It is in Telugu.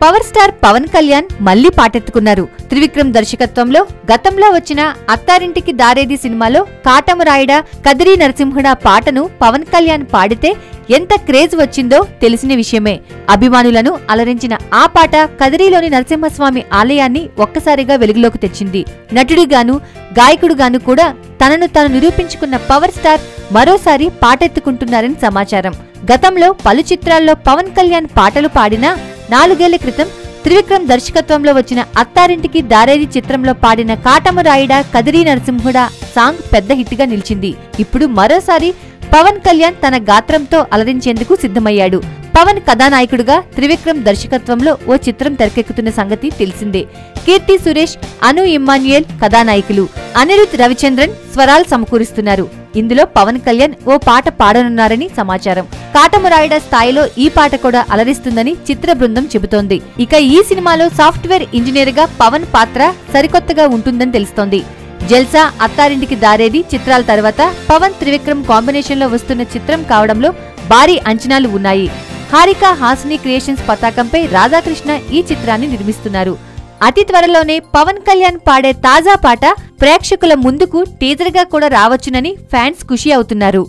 పవర్ స్టార్ పవన్ కళ్యాణ్ మళ్లీ పాటెత్తుకున్నారు. త్రివిక్రమ్ దర్శకత్వంలో గతంలో వచ్చిన అత్తారింటికి దారేది సినిమాలో కాటమరాయుడా కదిరి నరసింహుడా పాటను పవన్ కళ్యాణ్ పాడితే ఎంత క్రేజ్ వచ్చిందో తెలిసిన విషయమే. అభిమానులను అలరించిన ఆ పాట కదిరిలోని నరసింహస్వామి ఆలయాన్ని ఒక్కసారిగా వెలుగులోకి తెచ్చింది. నటుడిగాను గాయకుడుగాను కూడా తనను తాను నిరూపించుకున్న పవర్ స్టార్ మరోసారి పాటెత్తుకుంటున్నారని సమాచారం. గతంలో పలు చిత్రాల్లో పవన్ కళ్యాణ్ పాటలు పాడినా 4 ఏళ్ల క్రితం త్రివిక్రమ్ దర్శకత్వంలో వచ్చిన అత్తారింటికి దారేది చిత్రంలో పాడిన కాటమరాయుడా కదిరి నరసింహుడా సాంగ్ పెద్ద హిట్ గా నిలిచింది. ఇప్పుడు మరోసారి పవన్ కళ్యాణ్ తన గాత్రంతో అలరించేందుకు సిద్ధమయ్యాడు. పవన్ కథానాయకుడుగా త్రివిక్రమ్ దర్శకత్వంలో ఓ చిత్రం తెరకెక్కుతున్న సంగతి తెలిసిందే. కీర్తి సురేష్, అను ఇమ్మాన్యుయల్ కథానాయకులు. అనిరుద్ రవిచంద్రన్ స్వరాలు సమకూరుస్తున్నారు. ఇందులో పవన్ కళ్యాణ్ ఓ పాట పాడనున్నారని సమాచారం. కాటమరాయుడా స్థాయిలో ఈ పాట కూడా అలరిస్తుందని చిత్ర బృందం చెబుతోంది. ఇక ఈ సినిమాలో సాఫ్ట్వేర్ ఇంజనీర్ గా పవన్ పాత్ర సరికొత్తగా ఉంటుందని తెలుస్తోంది. జల్సా, అత్తారింటికి దారేది చిత్రాల తర్వాత పవన్ త్రివిక్రమ్ కాంబినేషన్ లో వస్తున్న చిత్రం కావడంలో భారీ అంచనాలు ఉన్నాయి. హారిక హాసిని క్రియేషన్స్ పతాకంపై రాధాకృష్ణ ఈ చిత్రాన్ని నిర్మిస్తున్నారు. అతి త్వరలోనే పవన్ కళ్యాణ్ పాడే తాజా పాట ప్రేక్షకుల ముందుకు టీజర్ గా కూడా రావచ్చునని ఫ్యాన్స్ ఖుషి అవుతున్నారు.